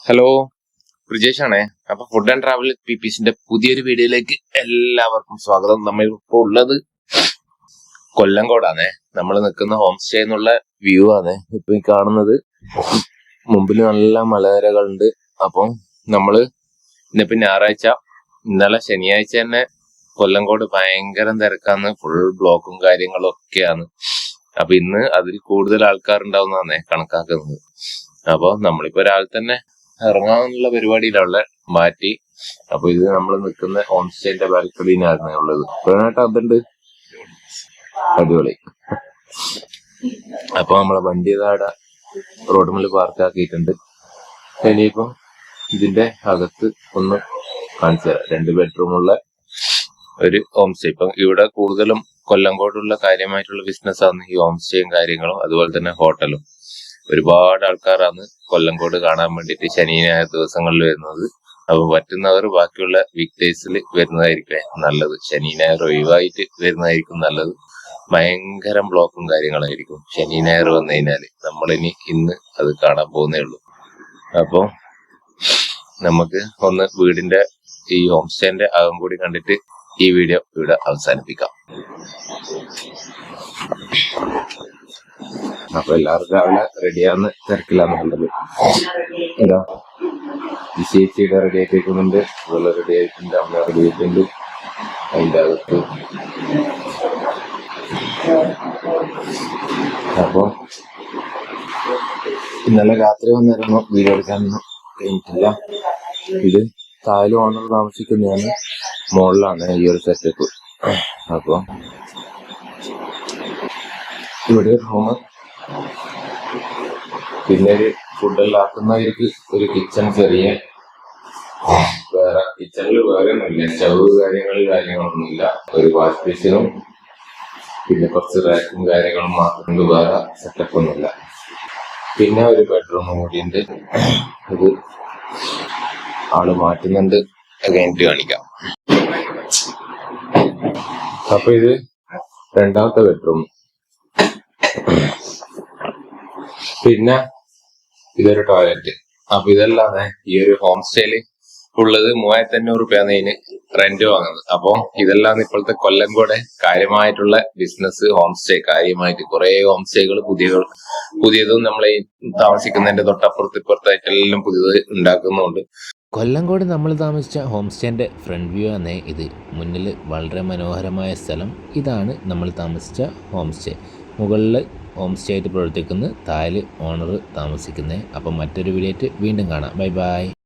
Hello, ബ്രിജേഷാണേ. അപ്പൊ food and travel PPസിന്റെ പുതിയൊരു വീഡിയോയിലേക്ക് എല്ലാവർക്കും സ്വാഗതം. നമ്മൾ ഇപ്പോൾ ഉള്ളത് കൊല്ലങ്കോടാണേ. നമ്മൾ നിൽക്കുന്ന ഹോം സ്റ്റേ എന്നുള്ള വ്യൂ ആണ് ഇപ്പൊ ഈ കാണുന്നത്. മുമ്പിൽ നല്ല മലനിരകളുണ്ട്. അപ്പം നമ്മള് ഇന്നിപ്പോ ഞായറാഴ്ച, ഇന്നലെ ശനിയാഴ്ച തന്നെ കൊല്ലങ്കോട് ഭയങ്കര തിരക്കാന്ന്, ഫുൾ ബ്ലോക്കും കാര്യങ്ങളും ഒക്കെയാണ്. അപ്പൊ ഇന്ന് അതിൽ കൂടുതൽ ആൾക്കാരുണ്ടാവുന്നതാണേ കണക്കാക്കുന്നത്. അപ്പൊ നമ്മളിപ്പോ രാവിലെ തന്നെ ഇറങ്ങാനുള്ള പരിപാടിയിലുള്ള മാറ്റി. അപ്പൊ ഇത് നമ്മൾ നിൽക്കുന്ന ഹോം സ്റ്റേന്റെ ബാൽക്കണിയിലാണ് ഉള്ളത്. പ്രേണേട്ടാ അതുണ്ട്, അടിപൊളി. അപ്പൊ നമ്മളെ വണ്ടി ഇതാടെ റോഡ് മേൽ പാർക്ക് ആക്കിയിട്ടുണ്ട്. ഇനിയിപ്പോ ഇതിന്റെ അകത്ത് ഒന്ന് കാണിച്ചു തരാം. 2 ബെഡ്റൂമുള്ള ഒരു ഹോം സ്റ്റേ. ഇപ്പം ഇവിടെ കൂടുതലും കൊല്ലങ്കോടുള്ള കാര്യമായിട്ടുള്ള ബിസിനസ് ആണ് ഈ ഹോം സ്റ്റേയും കാര്യങ്ങളും, അതുപോലെ തന്നെ ഹോട്ടലും. ഒരുപാട് ആൾക്കാരാണ് കൊല്ലങ്കോട് കാണാൻ വേണ്ടിയിട്ട് ശനി ഞായർ ദിവസങ്ങളിൽ വരുന്നത്. അപ്പൊ പറ്റുന്നവർ ബാക്കിയുള്ള വീക്ക് ഡേയ്സിൽ വരുന്നതായിരിക്കും നല്ലത്. ശനി ഞായർ ഒഴിവായിട്ട് വരുന്നതായിരിക്കും നല്ലത്. ഭയങ്കര ബ്ലോക്കും കാര്യങ്ങളായിരിക്കും ശനി ഞായർ വന്നു കഴിഞ്ഞാല്. നമ്മളിനി ഇന്ന് അത് കാണാൻ പോകുന്നേ ഉള്ളൂ. അപ്പൊ നമുക്ക് ഒന്ന് വീടിന്റെ ഈ ഹോം സ്റ്റേന്റെ അകം കൂടി കണ്ടിട്ട് ഈ വീഡിയോ ഇവിടെ അവസാനിപ്പിക്കാം. അപ്പൊ എല്ലാവർക്കും രാവിലെ റെഡിയാന്ന് തിരക്കില്ലാന്നുള്ളത്. എന്താ ഈ ചേച്ചിയുടെ റെഡി ആയിട്ടേക്കുന്നുണ്ട്, അതുപോലെ റെഡി ആയിട്ടുണ്ട്, അമ്മ റെഡി ആയിട്ടുണ്ട്. അതിന്റെ അകത്ത് അപ്പൊ ഇന്നലെ രാത്രി വന്നിരുന്നു, വീഡിയോ എടുക്കാനൊന്നും കഴിഞ്ഞിട്ടില്ല. ഇത് താഴെ ഓണർ താമസിക്കുന്നതാണ്, മുകളിലാണ് ഈ ഒരു സെറ്റപ്പ്. അപ്പൊ ഇവിടെ റൂം, പിന്നെ ഒരു ഫുഡെല്ലാം ആക്കുന്നവർക്ക് ഒരു കിച്ചൺ, ചെറിയ വേറെ കിച്ചണിൽ വേറെ ഒന്നുമില്ല, സ്റ്റവ് കാര്യങ്ങളൊന്നുമില്ല. ഒരു വാഷ് ബേസിനും പിന്നെ കുറച്ച് റാക്കും കാര്യങ്ങളും മാത്രം, വേറെ സെറ്റപ്പ് ഒന്നുമില്ല. പിന്നെ ഒരു ബെഡ്റൂം കൂടിയുണ്ട്. ഇത് ആള് മാറ്റുന്നുണ്ട്, കഴിഞ്ഞിട്ട് കാണിക്കാം. അപ്പൊ ഇത് 2ാമത്തെ ബെഡ്റൂം. പിന്നെ ഇതൊരു ടോയ്ലറ്റ്. അപ്പൊ ഇതല്ലാതെ ഈ ഒരു ഹോം സ്റ്റേയില് ഉള്ളത് 3500 രൂപയാണ് ഇതിന് റെന്റ് വാങ്ങുന്നത്. അപ്പൊ ഇതെല്ലാം ഇപ്പോഴത്തെ കൊല്ലങ്കോടെ കാര്യമായിട്ടുള്ള ബിസിനസ് ഹോം സ്റ്റേ. കാര്യമായിട്ട് കുറെ ഹോം സ്റ്റേകൾ പുതിയതും നമ്മളെ താമസിക്കുന്നതിന്റെ തൊട്ടപ്പുറത്ത് ഇപ്പുറത്തായിട്ട് എല്ലാം പുതിയത് ഉണ്ടാക്കുന്നുണ്ട്. കൊല്ലങ്കോട് നമ്മൾ താമസിച്ച ഹോം സ്റ്റേൻ്റെ ഫ്രണ്ട് വ്യൂ ആണ് ഇത്. മുന്നിൽ വളരെ മനോഹരമായ സ്ഥലം. ഇതാണ് നമ്മൾ താമസിച്ച ഹോം സ്റ്റേ. മുകളിൽ ഹോം സ്റ്റേ ആയിട്ട് പ്രവർത്തിക്കുന്നു, താഴെ ഓണർ താമസിക്കുന്നത്. അപ്പം മറ്റൊരു വീഡിയോ ആയിട്ട് വീണ്ടും കാണാം. Bye bye.